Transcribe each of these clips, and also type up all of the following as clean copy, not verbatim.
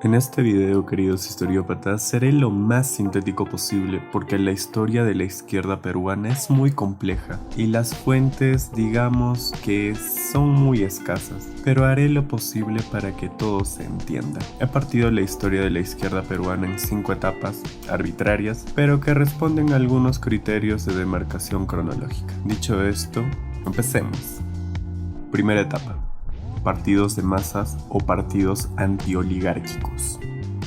En este video, queridos historiópatas, seré lo más sintético posible porque la historia de la izquierda peruana es muy compleja y las fuentes, digamos que son muy escasas, pero haré lo posible para que todo se entienda. He partido la historia de la izquierda peruana en 5 etapas arbitrarias, pero que responden a algunos criterios de demarcación cronológica. Dicho esto, empecemos. Primera etapa: partidos de masas o partidos antioligárquicos.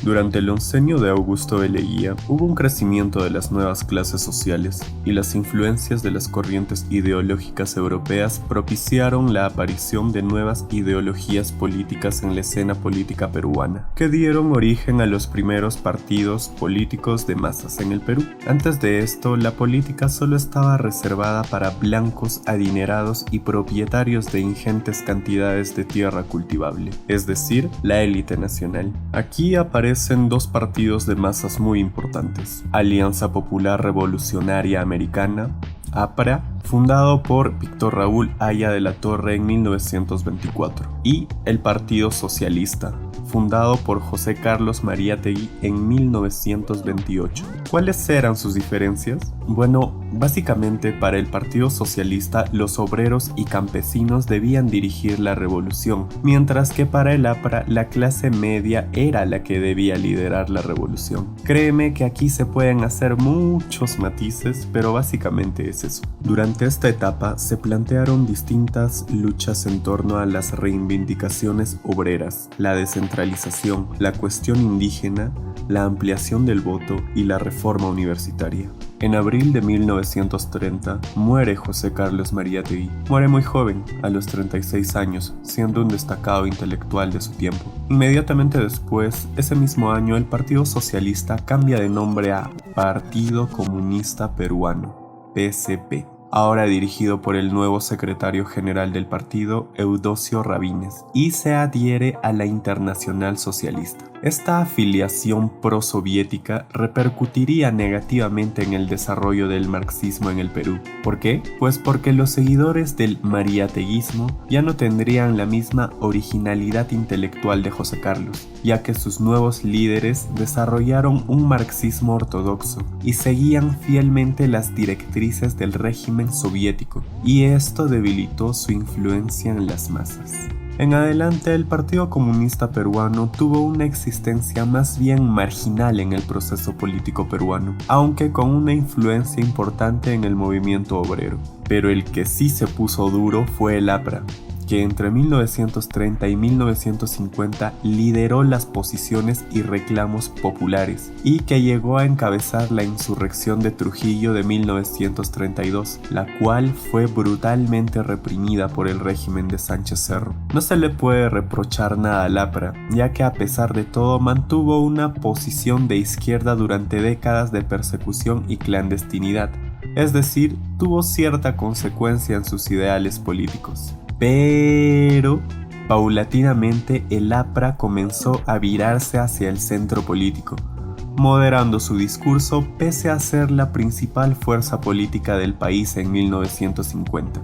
Durante el oncenio de Augusto B. Leguía hubo un crecimiento de las nuevas clases sociales y las influencias de las corrientes ideológicas europeas propiciaron la aparición de nuevas ideologías políticas en la escena política peruana, que dieron origen a los primeros partidos políticos de masas en el Perú. Antes de esto, la política solo estaba reservada para blancos adinerados y propietarios de ingentes cantidades de tierra cultivable, es decir, la élite nacional. Aquí aparecen dos partidos de masas muy importantes: Alianza Popular Revolucionaria Americana, APRA, fundado por Víctor Raúl Haya de la Torre en 1924, y el Partido Socialista, fundado por José Carlos Mariátegui en 1928. ¿Cuáles eran sus diferencias? Bueno, básicamente para el Partido Socialista los obreros y campesinos debían dirigir la revolución, mientras que para el APRA la clase media era la que debía liderar la revolución. Créeme que aquí se pueden hacer muchos matices, pero básicamente es eso. Durante esta etapa se plantearon distintas luchas en torno a las reivindicaciones obreras, la descentralización, la cuestión indígena, la ampliación del voto y la reforma universitaria. En abril de 1930 muere José Carlos Mariátegui. Muere muy joven, a los 36 años, siendo un destacado intelectual de su tiempo. Inmediatamente después, ese mismo año, el Partido Socialista cambia de nombre a Partido Comunista Peruano, PCP, ahora dirigido por el nuevo secretario general del partido, Eudosio Rabines, y se adhiere a la Internacional Socialista. Esta afiliación prosoviética repercutiría negativamente en el desarrollo del marxismo en el Perú. ¿Por qué? Pues porque los seguidores del mariáteguismo ya no tendrían la misma originalidad intelectual de José Carlos, ya que sus nuevos líderes desarrollaron un marxismo ortodoxo y seguían fielmente las directrices del régimen soviético, y esto debilitó su influencia en las masas. En adelante, el Partido Comunista Peruano tuvo una existencia más bien marginal en el proceso político peruano, aunque con una influencia importante en el movimiento obrero. Pero el que sí se puso duro fue el APRA, que entre 1930 y 1950 lideró las posiciones y reclamos populares y que llegó a encabezar la insurrección de Trujillo de 1932, la cual fue brutalmente reprimida por el régimen de Sánchez Cerro. No se le puede reprochar nada al APRA, ya que a pesar de todo mantuvo una posición de izquierda durante décadas de persecución y clandestinidad, es decir, tuvo cierta consecuencia en sus ideales políticos. Pero paulatinamente el APRA comenzó a virarse hacia el centro político, moderando su discurso pese a ser la principal fuerza política del país en 1950.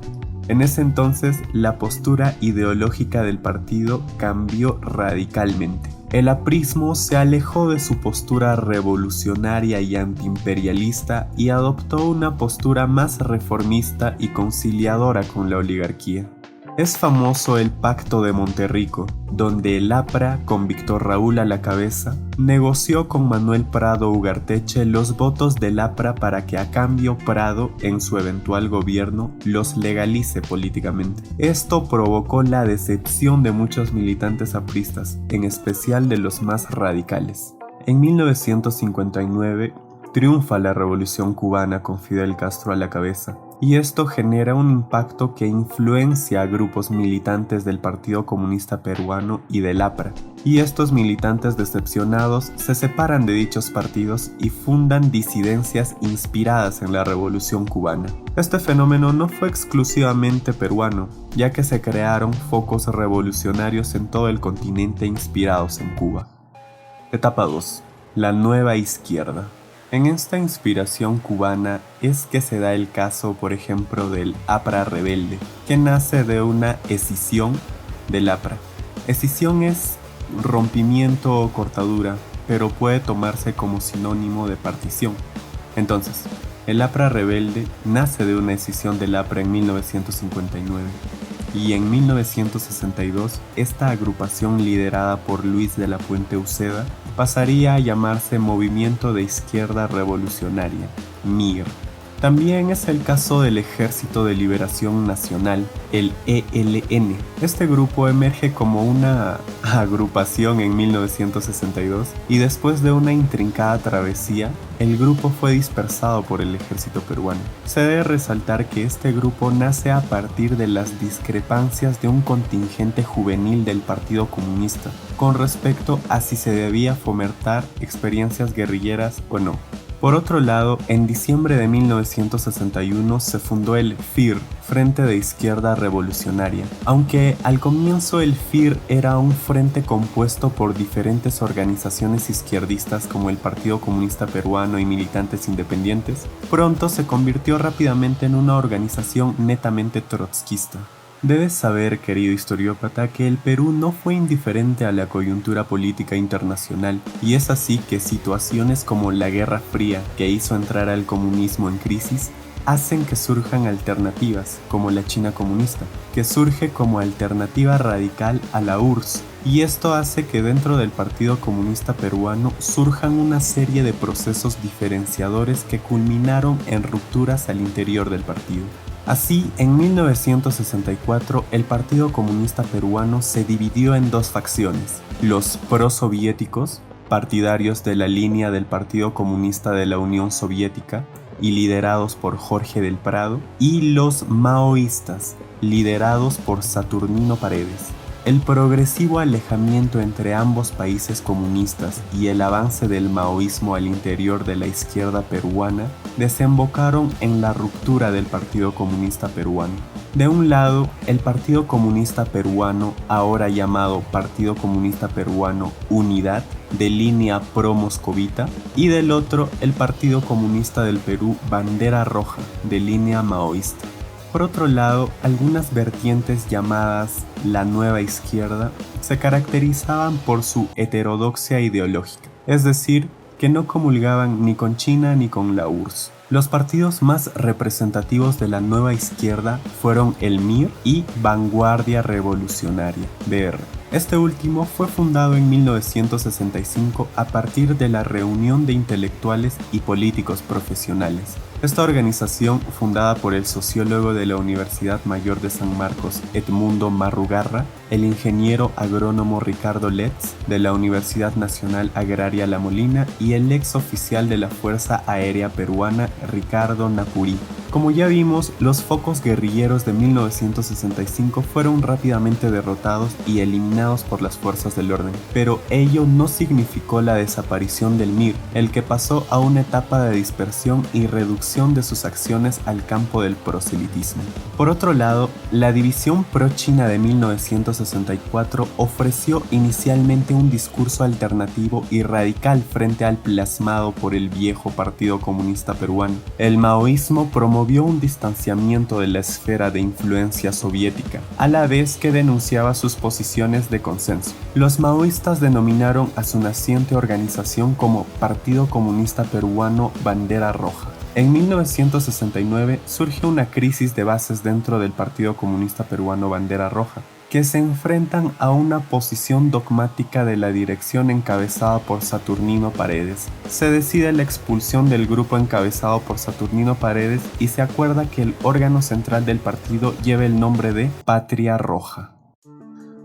En ese entonces, la postura ideológica del partido cambió radicalmente. El aprismo se alejó de su postura revolucionaria y antiimperialista y adoptó una postura más reformista y conciliadora con la oligarquía. Es famoso el Pacto de Monterrico, donde el APRA, con Víctor Raúl a la cabeza, negoció con Manuel Prado Ugarteche los votos del APRA para que a cambio Prado, en su eventual gobierno, los legalice políticamente. Esto provocó la decepción de muchos militantes apristas, en especial de los más radicales. En 1959, triunfa la Revolución Cubana con Fidel Castro a la cabeza, y esto genera un impacto que influencia a grupos militantes del Partido Comunista Peruano y del APRA, y estos militantes decepcionados se separan de dichos partidos y fundan disidencias inspiradas en la Revolución Cubana. Este fenómeno no fue exclusivamente peruano, ya que se crearon focos revolucionarios en todo el continente inspirados en Cuba. Etapa 2. La nueva izquierda. En esta inspiración cubana es que se da el caso, por ejemplo, del APRA rebelde, que nace de una escisión del APRA. Escisión es rompimiento o cortadura, pero puede tomarse como sinónimo de partición. Entonces, el APRA rebelde nace de una decisión del APRA en 1959 y en 1962 esta agrupación liderada por Luis de la Puente Uceda pasaría a llamarse Movimiento de Izquierda Revolucionaria, MIR. También es el caso del Ejército de Liberación Nacional, el ELN. Este grupo emerge como una agrupación en 1962 y después de una intrincada travesía, el grupo fue dispersado por el ejército peruano. Se debe resaltar que este grupo nace a partir de las discrepancias de un contingente juvenil del Partido Comunista con respecto a si se debía fomentar experiencias guerrilleras o no. Por otro lado, en diciembre de 1961 se fundó el FIR, Frente de Izquierda Revolucionaria. Aunque al comienzo el FIR era un frente compuesto por diferentes organizaciones izquierdistas como el Partido Comunista Peruano y militantes independientes, pronto se convirtió rápidamente en una organización netamente trotskista. Debes saber, querido historiópata, que el Perú no fue indiferente a la coyuntura política internacional, y es así que situaciones como la Guerra Fría, que hizo entrar al comunismo en crisis, hacen que surjan alternativas, como la China comunista, que surge como alternativa radical a la URSS, y esto hace que dentro del Partido Comunista Peruano surjan una serie de procesos diferenciadores que culminaron en rupturas al interior del partido. Así, en 1964, el Partido Comunista Peruano se dividió en dos facciones: los prosoviéticos, partidarios de la línea del Partido Comunista de la Unión Soviética y liderados por Jorge del Prado, y los maoístas, liderados por Saturnino Paredes. El progresivo alejamiento entre ambos países comunistas y el avance del maoísmo al interior de la izquierda peruana desembocaron en la ruptura del Partido Comunista Peruano. De un lado, el Partido Comunista Peruano, ahora llamado Partido Comunista Peruano Unidad, de línea pro-moscovita, y del otro, el Partido Comunista del Perú Bandera Roja, de línea maoísta. Por otro lado, algunas vertientes llamadas la Nueva Izquierda se caracterizaban por su heterodoxia ideológica, es decir, que no comulgaban ni con China ni con la URSS. Los partidos más representativos de la Nueva Izquierda fueron el MIR y Vanguardia Revolucionaria, VR. Este último fue fundado en 1965 a partir de la reunión de intelectuales y políticos profesionales. Esta organización, fundada por el sociólogo de la Universidad Mayor de San Marcos, Edmundo Marrugarra, el ingeniero agrónomo Ricardo Letts, de la Universidad Nacional Agraria La Molina, y el ex oficial de la Fuerza Aérea Peruana, Ricardo Napurí. Como ya vimos, los focos guerrilleros de 1965 fueron rápidamente derrotados y eliminados por las fuerzas del orden, pero ello no significó la desaparición del MIR, el que pasó a una etapa de dispersión y reducción de sus acciones al campo del proselitismo. Por otro lado, la división pro-china de 1964 ofreció inicialmente un discurso alternativo y radical frente al plasmado por el viejo Partido Comunista Peruano. El maoísmo promovió un distanciamiento de la esfera de influencia soviética, a la vez que denunciaba sus posiciones de consenso. Los maoístas denominaron a su naciente organización como Partido Comunista Peruano Bandera Roja. En 1969 surge una crisis de bases dentro del Partido Comunista Peruano Bandera Roja, que se enfrentan a una posición dogmática de la dirección encabezada por Saturnino Paredes. Se decide la expulsión del grupo encabezado por Saturnino Paredes y se acuerda que el órgano central del partido lleve el nombre de Patria Roja.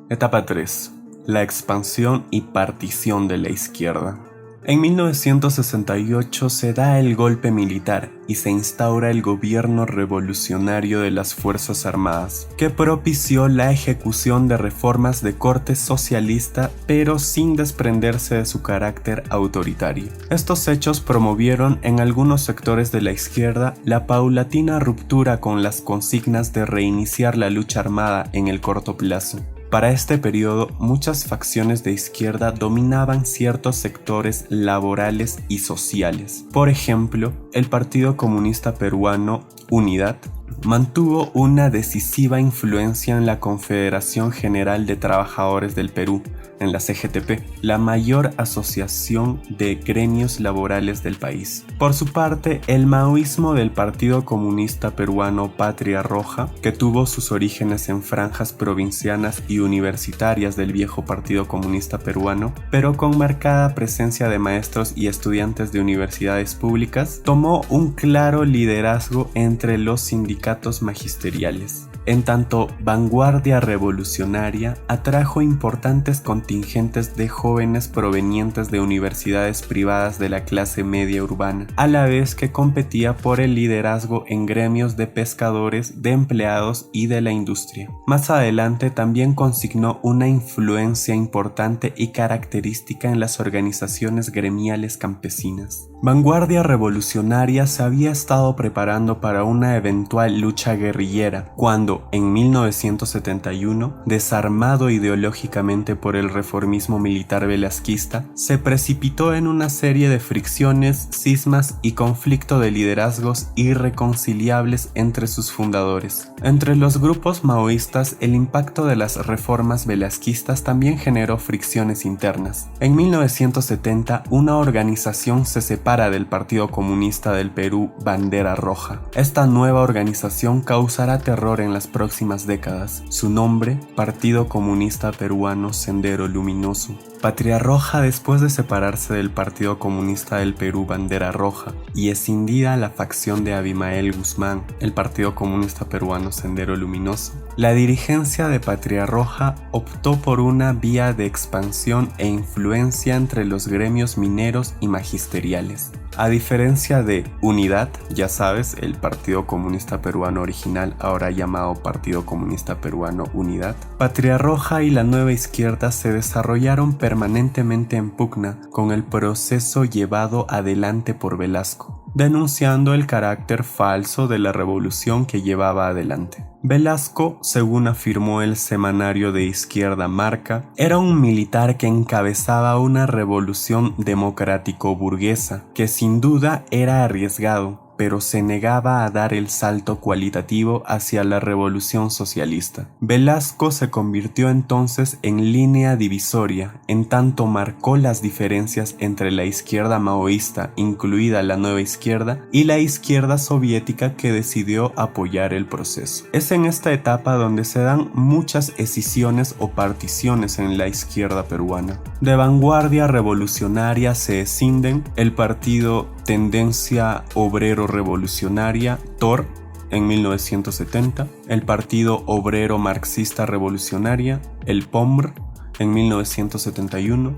Etapa 3. La expansión y partición de la izquierda. En 1968 se da el golpe militar y se instaura el gobierno revolucionario de las Fuerzas Armadas, que propició la ejecución de reformas de corte socialista, pero sin desprenderse de su carácter autoritario. Estos hechos promovieron en algunos sectores de la izquierda la paulatina ruptura con las consignas de reiniciar la lucha armada en el corto plazo. Para este periodo, muchas facciones de izquierda dominaban ciertos sectores laborales y sociales. Por ejemplo, el Partido Comunista Peruano, Unidad, mantuvo una decisiva influencia en la Confederación General de Trabajadores del Perú, en la CGTP, la mayor asociación de gremios laborales del país. Por su parte, el maoísmo del Partido Comunista Peruano Patria Roja, que tuvo sus orígenes en franjas provincianas y universitarias del viejo Partido Comunista Peruano, pero con marcada presencia de maestros y estudiantes de universidades públicas, tomó un claro liderazgo entre los sindicatos magisteriales. En tanto, Vanguardia Revolucionaria atrajo importantes contingentes de jóvenes provenientes de universidades privadas de la clase media urbana, a la vez que competía por el liderazgo en gremios de pescadores, de empleados y de la industria. Más adelante también consignó una influencia importante y característica en las organizaciones gremiales campesinas. Vanguardia Revolucionaria se había estado preparando para una eventual lucha guerrillera cuando, en 1971, desarmado ideológicamente por el reformismo militar velasquista, se precipitó en una serie de fricciones, cismas y conflicto de liderazgos irreconciliables entre sus fundadores. Entre los grupos maoístas, el impacto de las reformas velasquistas también generó fricciones internas. En 1970, una organización se separó del Partido Comunista del Perú, Bandera Roja. Esta nueva organización causará terror en las próximas décadas. Su nombre, Partido Comunista Peruano Sendero Luminoso. Patria Roja, después de separarse del Partido Comunista del Perú, Bandera Roja, y escindida la facción de Abimael Guzmán, el Partido Comunista Peruano Sendero Luminoso, la dirigencia de Patria Roja optó por una vía de expansión e influencia entre los gremios mineros y magisteriales. A diferencia de Unidad, ya sabes, el Partido Comunista Peruano original, ahora llamado Partido Comunista Peruano Unidad, Patria Roja y la Nueva Izquierda se desarrollaron permanentemente en pugna con el proceso llevado adelante por Velasco, denunciando el carácter falso de la revolución que llevaba adelante. Velasco, según afirmó el semanario de izquierda Marca, era un militar que encabezaba una revolución democrático-burguesa, que sin duda era arriesgado, pero se negaba a dar el salto cualitativo hacia la revolución socialista. Velasco se convirtió entonces en línea divisoria, en tanto marcó las diferencias entre la izquierda maoísta, incluida la Nueva Izquierda, y la izquierda soviética que decidió apoyar el proceso. Es en esta etapa donde se dan muchas escisiones o particiones en la izquierda peruana. De Vanguardia Revolucionaria se escinden el Partido Tendencia Obrero Revolucionaria, TOR, en 1970, el Partido Obrero Marxista Revolucionaria, el POMR, en 1971,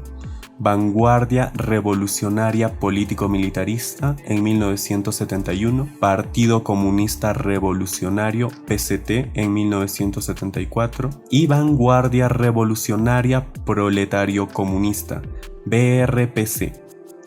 Vanguardia Revolucionaria Político-Militarista, en 1971, Partido Comunista Revolucionario, PCT, en 1974, y Vanguardia Revolucionaria Proletario Comunista, BRPC,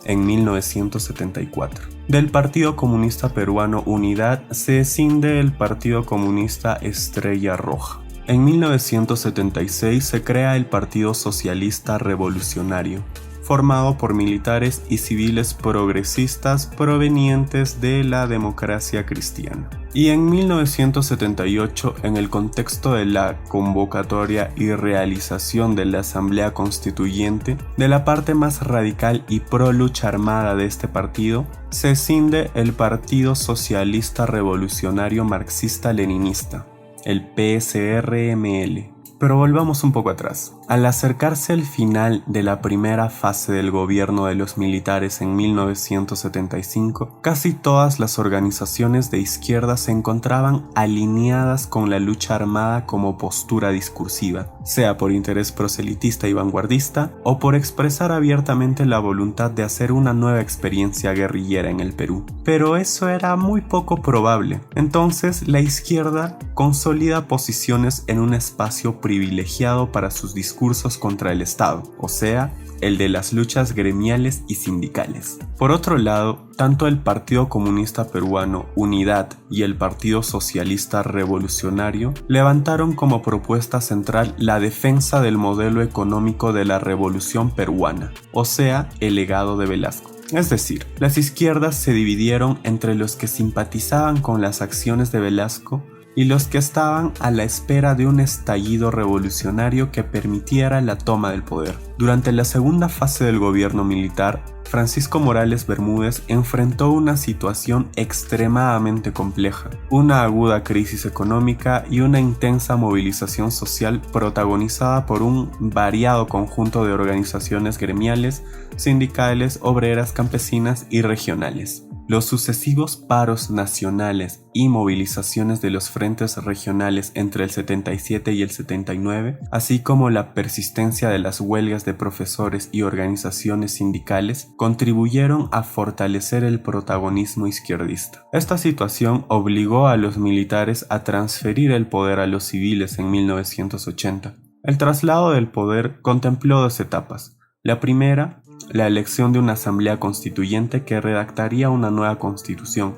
en 1974. Del Partido Comunista Peruano Unidad se escinde el Partido Comunista Estrella Roja. En 1976 se crea el Partido Socialista Revolucionario, formado por militares y civiles progresistas provenientes de la democracia cristiana. Y en 1978, en el contexto de la convocatoria y realización de la Asamblea Constituyente, de la parte más radical y pro lucha armada de este partido, se escinde el Partido Socialista Revolucionario Marxista-Leninista, el PSRML. Pero volvamos un poco atrás. Al acercarse el final de la primera fase del gobierno de los militares en 1975, casi todas las organizaciones de izquierda se encontraban alineadas con la lucha armada como postura discursiva, sea por interés proselitista y vanguardista o por expresar abiertamente la voluntad de hacer una nueva experiencia guerrillera en el Perú. Pero eso era muy poco probable. Entonces, la izquierda consolida posiciones en un espacio privilegiado para sus discursos contra el Estado, o sea, el de las luchas gremiales y sindicales. Por otro lado, tanto el Partido Comunista Peruano Unidad y el Partido Socialista Revolucionario levantaron como propuesta central la defensa del modelo económico de la Revolución Peruana, o sea, el legado de Velasco. Es decir, las izquierdas se dividieron entre los que simpatizaban con las acciones de Velasco y los que estaban a la espera de un estallido revolucionario que permitiera la toma del poder. Durante la segunda fase del gobierno militar, Francisco Morales Bermúdez enfrentó una situación extremadamente compleja, una aguda crisis económica y una intensa movilización social protagonizada por un variado conjunto de organizaciones gremiales, sindicales, obreras, campesinas y regionales. Los sucesivos paros nacionales y movilizaciones de los frentes regionales entre el 77 y el 79, así como la persistencia de las huelgas de profesores y organizaciones sindicales, contribuyeron a fortalecer el protagonismo izquierdista. Esta situación obligó a los militares a transferir el poder a los civiles en 1980. El traslado del poder contempló dos etapas. La primera, la elección de una asamblea constituyente que redactaría una nueva constitución,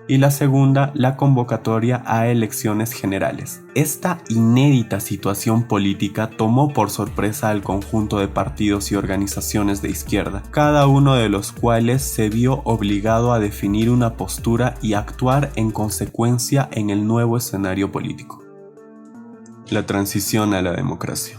y la segunda, la convocatoria a elecciones generales. Esta inédita situación política tomó por sorpresa al conjunto de partidos y organizaciones de izquierda, cada uno de los cuales se vio obligado a definir una postura y actuar en consecuencia en el nuevo escenario político. La transición a la democracia.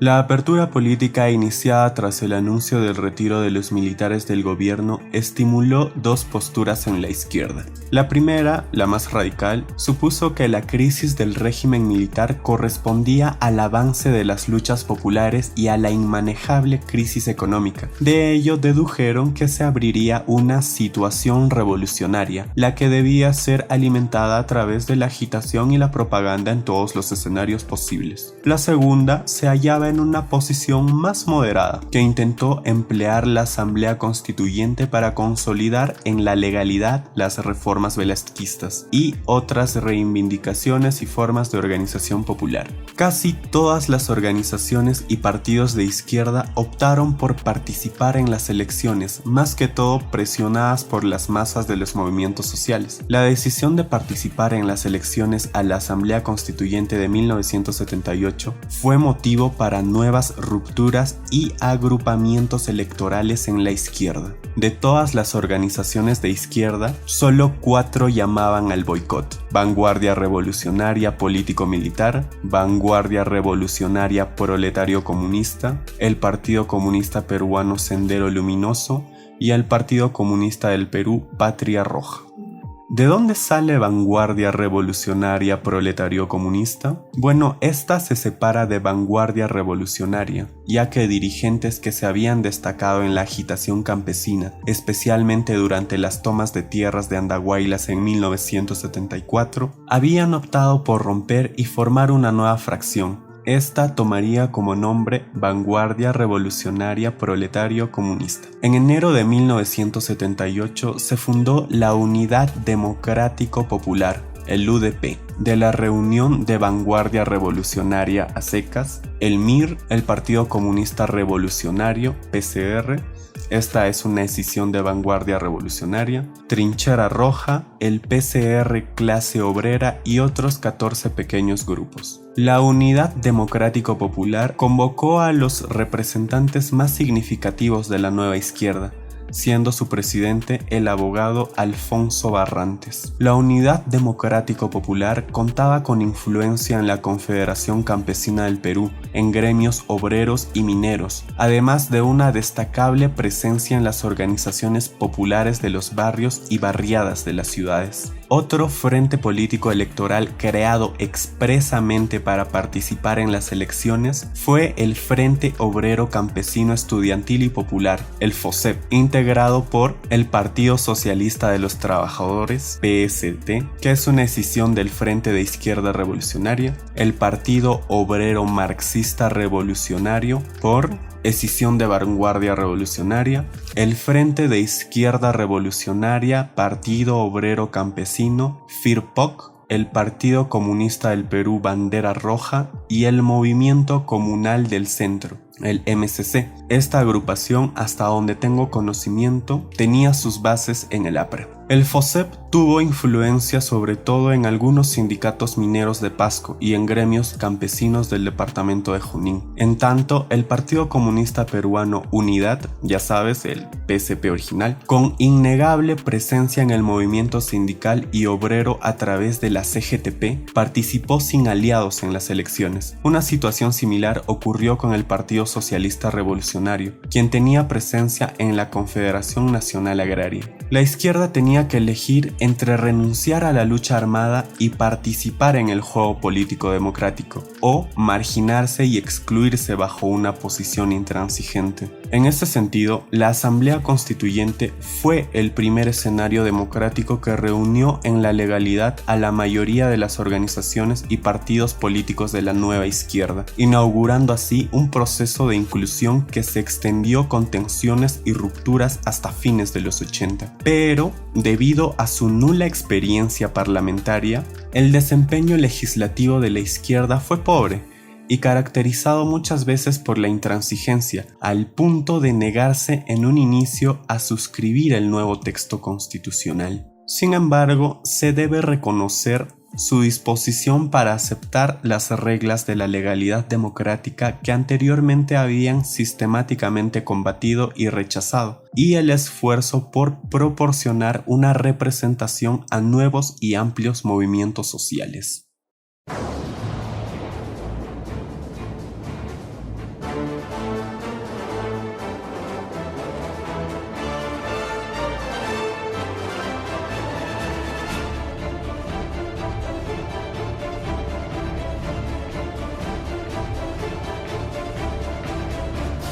La apertura política iniciada tras el anuncio del retiro de los militares del gobierno estimuló dos posturas en la izquierda. La primera, la más radical, supuso que la crisis del régimen militar correspondía al avance de las luchas populares y a la inmanejable crisis económica. De ello dedujeron que se abriría una situación revolucionaria, la que debía ser alimentada a través de la agitación y la propaganda en todos los escenarios posibles. La segunda se hallaba en una posición más moderada, que intentó emplear la Asamblea Constituyente para consolidar en la legalidad las reformas velazquistas y otras reivindicaciones y formas de organización popular. Casi todas las organizaciones y partidos de izquierda optaron por participar en las elecciones, más que todo presionadas por las masas de los movimientos sociales. La decisión de participar en las elecciones a la Asamblea Constituyente de 1978 fue motivo para nuevas rupturas y agrupamientos electorales en la izquierda. De todas las organizaciones de izquierda, solo 4 llamaban al boicot: Vanguardia Revolucionaria Político-Militar, Vanguardia Revolucionaria Proletario Comunista, el Partido Comunista Peruano Sendero Luminoso y el Partido Comunista del Perú Patria Roja. ¿De dónde sale Vanguardia Revolucionaria Proletario Comunista? Bueno, esta se separa de Vanguardia Revolucionaria, ya que dirigentes que se habían destacado en la agitación campesina, especialmente durante las tomas de tierras de Andahuaylas en 1974, habían optado por romper y formar una nueva fracción. Esta tomaría como nombre Vanguardia Revolucionaria Proletario Comunista. En enero de 1978 se fundó la Unidad Democrático Popular, el UDP, de la reunión de Vanguardia Revolucionaria a secas, el MIR, el Partido Comunista Revolucionario, PCR, esta es una escisión de Vanguardia Revolucionaria, Trinchera Roja, el PCR Clase Obrera y otros 14 pequeños grupos. La Unidad Democrático Popular convocó a los representantes más significativos de la nueva izquierda, siendo su presidente el abogado Alfonso Barrantes. La Unidad Democrático Popular contaba con influencia en la Confederación Campesina del Perú, en gremios obreros y mineros, además de una destacable presencia en las organizaciones populares de los barrios y barriadas de las ciudades. Otro frente político electoral creado expresamente para participar en las elecciones fue el Frente Obrero Campesino Estudiantil y Popular, el FOSEP, integrado por el Partido Socialista de los Trabajadores, PST, que es una escisión del Frente de Izquierda Revolucionaria, el Partido Obrero Marxista Revolucionario, por escisión de Vanguardia Revolucionaria, el Frente de Izquierda Revolucionaria, Partido Obrero Campesino, FIRPOC, el Partido Comunista del Perú Bandera Roja y el Movimiento Comunal del Centro. el MCC. Esta agrupación, hasta donde tengo conocimiento, tenía sus bases en el Apre. El FOSEP tuvo influencia sobre todo en algunos sindicatos mineros de Pasco y en gremios campesinos del departamento de Junín. En tanto, el Partido Comunista Peruano Unidad, ya sabes, el PCP original, con innegable presencia en el movimiento sindical y obrero a través de la CGTP, participó sin aliados en las elecciones. Una situación similar ocurrió con el Partido Socialista Revolucionario, quien tenía presencia en la Confederación Nacional Agraria. La izquierda tenía que elegir entre renunciar a la lucha armada y participar en el juego político democrático, o marginarse y excluirse bajo una posición intransigente. En este sentido, la Asamblea Constituyente fue el primer escenario democrático que reunió en la legalidad a la mayoría de las organizaciones y partidos políticos de la nueva izquierda, inaugurando así un proceso de inclusión que se extendió con tensiones y rupturas hasta fines de los 80. Pero, debido a su nula experiencia parlamentaria, el desempeño legislativo de la izquierda fue pobre y caracterizado muchas veces por la intransigencia, al punto de negarse en un inicio a suscribir el nuevo texto constitucional. Sin embargo, se debe reconocer su disposición para aceptar las reglas de la legalidad democrática que anteriormente habían sistemáticamente combatido y rechazado, y el esfuerzo por proporcionar una representación a nuevos y amplios movimientos sociales.